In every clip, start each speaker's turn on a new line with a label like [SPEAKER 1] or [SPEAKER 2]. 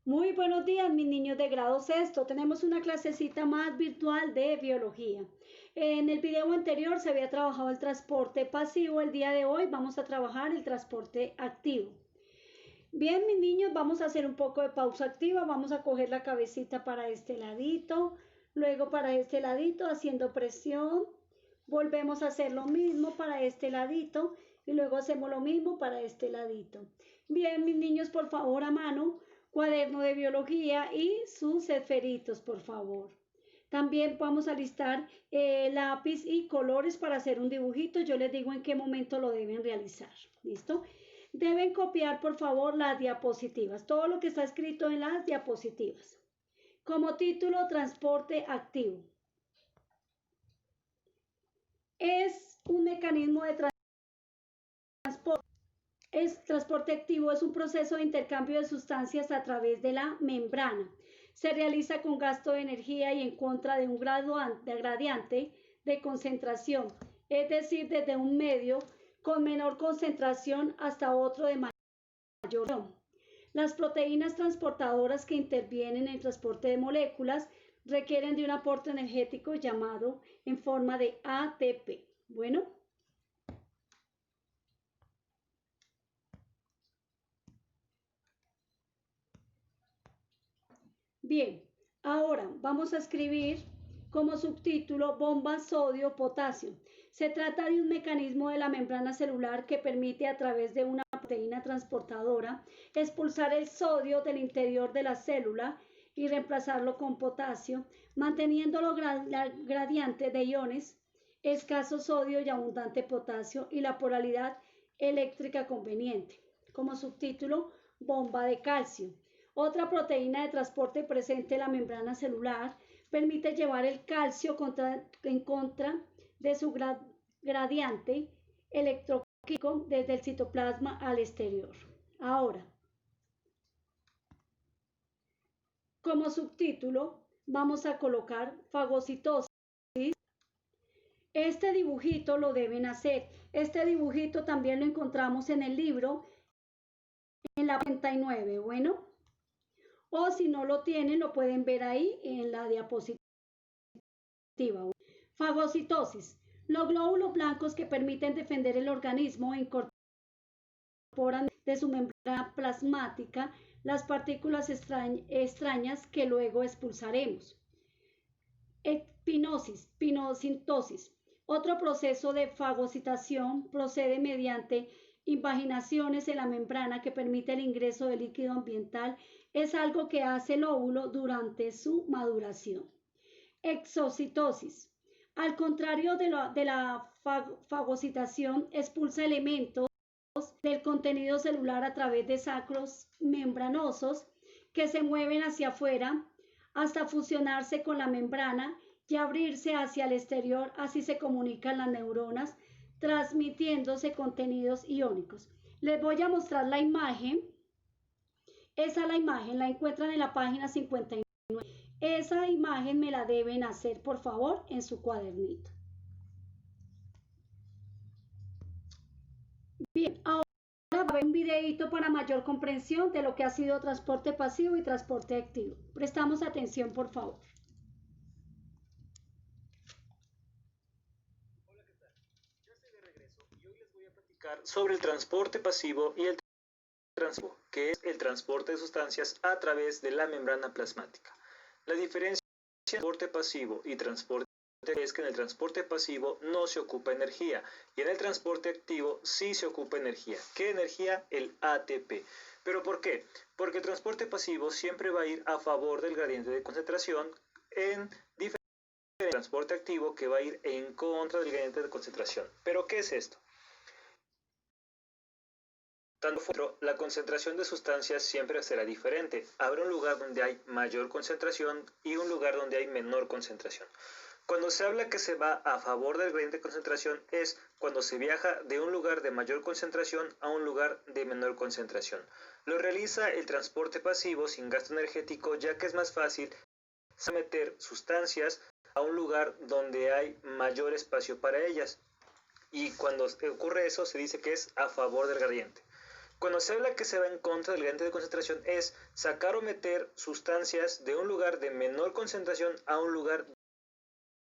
[SPEAKER 1] Muy buenos días, mis niños de grado sexto. Tenemos una clasecita más virtual de biología. En el video anterior se había trabajado el transporte pasivo. El día de hoy vamos a trabajar el transporte activo. Bien, mis niños, vamos a hacer un poco de pausa activa. Vamos a coger la cabecita para este ladito, luego para este ladito, haciendo presión. Volvemos a hacer lo mismo para este ladito y luego hacemos lo mismo para este ladito. Bien, mis niños, por favor, a mano, cuaderno de biología y sus esferitos, por favor. También vamos a listar lápiz y colores para hacer un dibujito. Yo les digo en qué momento lo deben realizar. ¿Listo? Deben copiar, por favor, las diapositivas. Todo lo que está escrito en las diapositivas. Como título, transporte activo. Es un mecanismo de transporte. Transporte activo es un proceso de intercambio de sustancias a través de la membrana. Se realiza con gasto de energía y en contra de un gradiente de concentración, es decir, desde un medio con menor concentración hasta otro de mayor. Las proteínas transportadoras que intervienen en el transporte de moléculas requieren de un aporte energético llamado en forma de ATP. Bueno. Bien, ahora vamos a escribir como subtítulo bomba sodio-potasio. Se trata de un mecanismo de la membrana celular que permite a través de una proteína transportadora expulsar el sodio del interior de la célula y reemplazarlo con potasio, manteniendo la gradiente de iones, escaso sodio y abundante potasio y la polaridad eléctrica conveniente. Como subtítulo, bomba de calcio. Otra proteína de transporte presente en la membrana celular permite llevar el calcio en contra de su gradiente electroquímico desde el citoplasma al exterior. Ahora, como subtítulo, vamos a colocar fagocitosis. Este dibujito lo deben hacer. Este dibujito también lo encontramos en el libro en la 49. Bueno. O si no lo tienen, lo pueden ver ahí en la diapositiva. Fagocitosis. Los glóbulos blancos que permiten defender el organismo incorporan de su membrana plasmática las partículas extrañas que luego expulsaremos. Pinocintosis. Otro proceso de fagocitación procede mediante invaginaciones en la membrana que permite el ingreso de líquido ambiental. Es algo que hace el óvulo durante su maduración. Exocitosis. Al contrario de la fagocitación, expulsa elementos del contenido celular a través de sacros membranosos que se mueven hacia afuera hasta fusionarse con la membrana y abrirse hacia el exterior. Así se comunican las neuronas, transmitiéndose contenidos iónicos. Les voy a mostrar la imagen. Esa la imagen la encuentran en la página 59. Esa imagen me la deben hacer, por favor, en su cuadernito. Bien, ahora va a haber un videito para mayor comprensión de lo que ha sido transporte pasivo y transporte activo. Prestamos atención, por favor.
[SPEAKER 2] Hola, ¿qué tal? Ya estoy de regreso y hoy les voy a platicar sobre el transporte pasivo y el transporte, que es el transporte de sustancias a través de la membrana plasmática. La diferencia entre transporte pasivo y transporte es que en el transporte pasivo no se ocupa energía y en el transporte activo sí se ocupa energía. ¿Qué energía? El ATP. ¿Pero por qué? Porque el transporte pasivo siempre va a ir a favor del gradiente de concentración en diferencia del transporte activo que va a ir en contra del gradiente de concentración. ¿Pero qué es esto? La concentración de sustancias siempre será diferente. Habrá un lugar donde hay mayor concentración y un lugar donde hay menor concentración. Cuando se habla que se va a favor del gradiente de concentración es cuando se viaja de un lugar de mayor concentración a un lugar de menor concentración. Lo realiza el transporte pasivo sin gasto energético, ya que es más fácil meter sustancias a un lugar donde hay mayor espacio para ellas. Y cuando ocurre eso se dice que es a favor del gradiente. Cuando se habla que se va en contra del gradiente de concentración es sacar o meter sustancias de un lugar de menor concentración a un lugar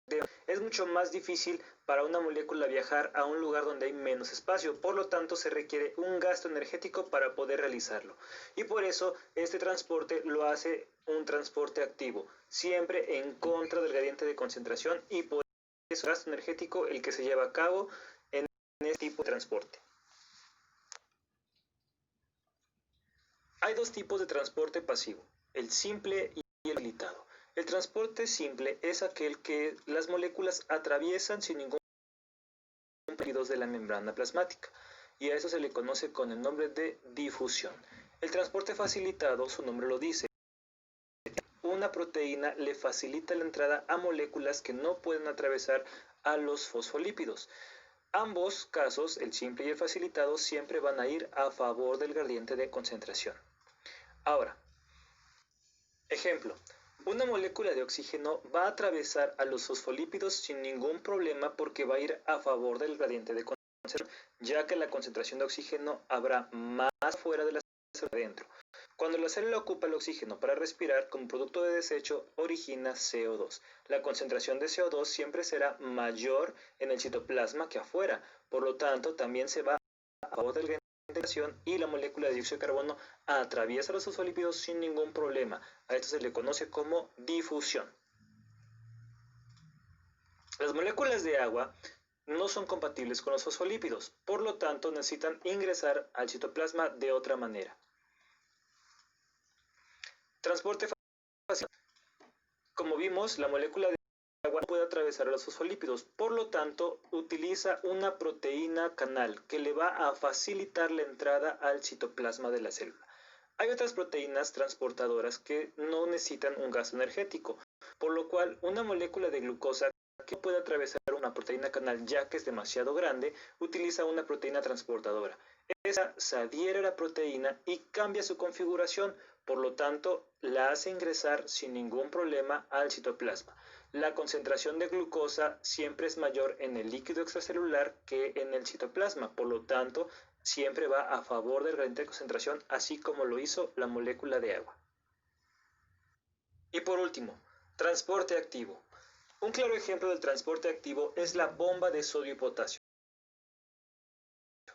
[SPEAKER 2] de... Es mucho más difícil para una molécula viajar a un lugar donde hay menos espacio, por lo tanto se requiere un gasto energético para poder realizarlo. Y por eso este transporte lo hace un transporte activo, siempre en contra del gradiente de concentración, y por eso es el gasto energético el que se lleva a cabo en este tipo de transporte. Hay dos tipos de transporte pasivo, el simple y el facilitado. El transporte simple es aquel que las moléculas atraviesan sin ningún líquidos de la membrana plasmática, y a eso se le conoce con el nombre de difusión. El transporte facilitado, su nombre lo dice, una proteína le facilita la entrada a moléculas que no pueden atravesar a los fosfolípidos. Ambos casos, el simple y el facilitado, siempre van a ir a favor del gradiente de concentración. Ahora, ejemplo, una molécula de oxígeno va a atravesar a los fosfolípidos sin ningún problema porque va a ir a favor del gradiente de concentración, ya que la concentración de oxígeno habrá más fuera de la célula que adentro. Cuando la célula ocupa el oxígeno para respirar, como producto de desecho, origina CO2. La concentración de CO2 siempre será mayor en el citoplasma que afuera, por lo tanto, también se va a favor del gradiente y la molécula de dióxido de carbono atraviesa los fosfolípidos sin ningún problema. A esto se le conoce como difusión. Las moléculas de agua no son compatibles con los fosfolípidos, por lo tanto necesitan ingresar al citoplasma de otra manera. Transporte fácil. Como vimos, la molécula de agua no puede atravesar a los fosfolípidos, por lo tanto utiliza una proteína canal que le va a facilitar la entrada al citoplasma de la célula. Hay otras proteínas transportadoras que no necesitan un gasto energético, por lo cual una molécula de glucosa que no puede atravesar una proteína canal ya que es demasiado grande, utiliza una proteína transportadora. Esa se adhiere a la proteína y cambia su configuración, por lo tanto la hace ingresar sin ningún problema al citoplasma. La concentración de glucosa siempre es mayor en el líquido extracelular que en el citoplasma, por lo tanto siempre va a favor del gradiente de concentración, así como lo hizo la molécula de agua. Y por último, transporte activo. Un claro ejemplo del transporte activo es la bomba de sodio y potasio,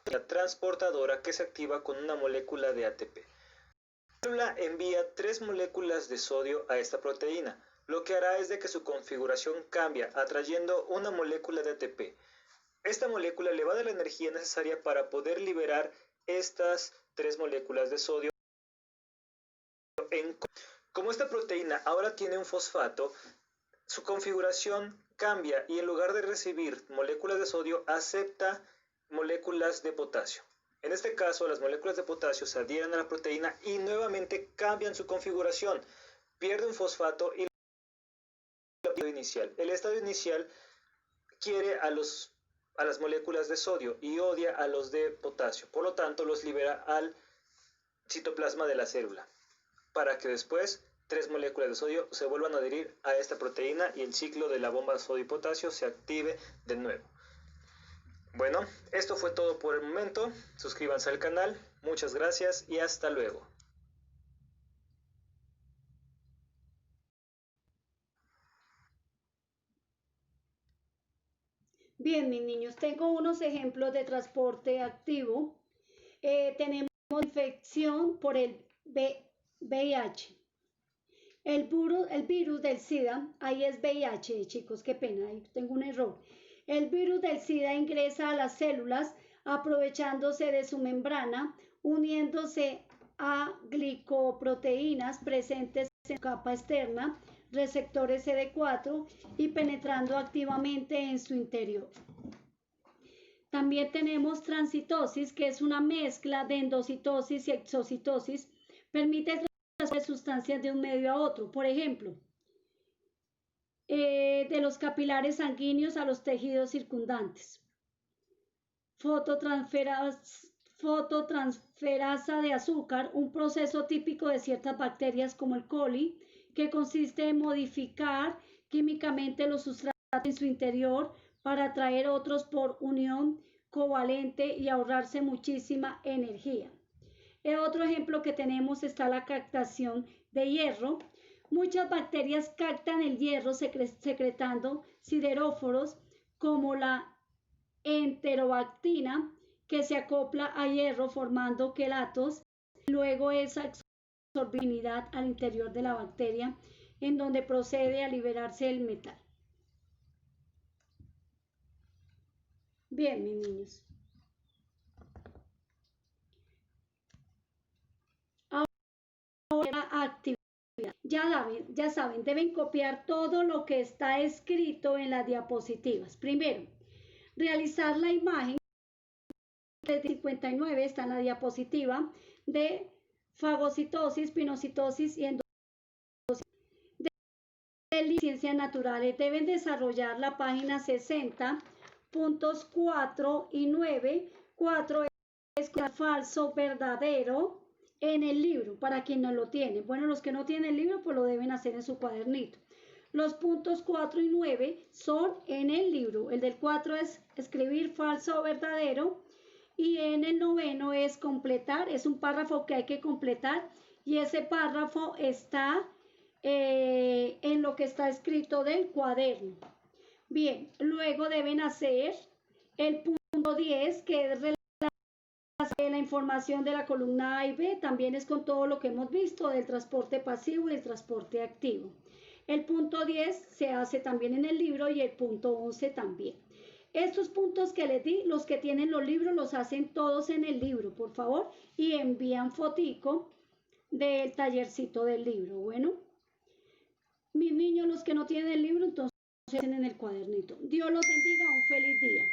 [SPEAKER 2] la transportadora que se activa con una molécula de ATP. La célula envía 3 moléculas de sodio a esta proteína. Lo que hará es de que su configuración cambia, atrayendo una molécula de ATP. Esta molécula le va a dar la energía necesaria para poder liberar estas 3 moléculas de sodio. Como esta proteína ahora tiene un fosfato, su configuración cambia y en lugar de recibir moléculas de sodio, acepta moléculas de potasio. En este caso, las moléculas de potasio se adhieren a la proteína y nuevamente cambian su configuración. Pierde un fosfato y el estado inicial. El estado inicial quiere a las moléculas de sodio y odia a los de potasio. Por lo tanto, los libera al citoplasma de la célula, para que después 3 moléculas de sodio se vuelvan a adherir a esta proteína y el ciclo de la bomba de sodio y potasio se active de nuevo. Bueno, esto fue todo por el momento. Suscríbanse al canal. Muchas gracias y hasta luego.
[SPEAKER 1] Bien, mis niños, tengo unos ejemplos de transporte activo. Tenemos infección por el VIH. El virus del SIDA, ahí es VIH, chicos, qué pena, ahí tengo un error. El virus del SIDA ingresa a las células aprovechándose de su membrana, uniéndose a glicoproteínas presentes en su capa externa, receptores CD4 y penetrando activamente en su interior. También tenemos transitosis, que es una mezcla de endocitosis y exocitosis, permite el traslado de sustancias de un medio a otro. Por ejemplo, de los capilares sanguíneos a los tejidos circundantes. Fototransferasa de azúcar, un proceso típico de ciertas bacterias como el coli, que consiste en modificar químicamente los sustratos en su interior para atraer otros por unión covalente y ahorrarse muchísima energía. Otro ejemplo que tenemos está la captación de hierro. Muchas bacterias captan el hierro secretando sideróforos como la enterobactina, que se acopla a hierro formando quelatos. Luego esa absorbilidad al interior de la bacteria, en donde procede a liberarse el metal. Bien, mis niños. Ahora actividad. Ya saben, deben copiar todo lo que está escrito en las diapositivas. Primero, realizar la imagen de 59 está en la diapositiva de fagocitosis, pinocitosis y endocitosis de ciencias naturales. Deben desarrollar la página 60, puntos 4 y 9. 4 es falso, verdadero en el libro, para quien no lo tiene. Bueno, los que no tienen el libro, pues lo deben hacer en su cuadernito. Los puntos 4 y 9 son en el libro. El del 4 es escribir falso o verdadero. Y en el noveno es completar, es un párrafo que hay que completar y ese párrafo está en lo que está escrito del cuaderno. Bien, luego deben hacer el punto 10, que es la información de la columna A y B, también es con todo lo que hemos visto del transporte pasivo y el transporte activo. El punto 10 se hace también en el libro y el punto 11 también. Estos puntos que les di, los que tienen los libros, los hacen todos en el libro, por favor, y envían fotico del tallercito del libro. Bueno, mis niños, los que no tienen el libro, entonces hacen en el cuadernito. Dios los bendiga, un feliz día.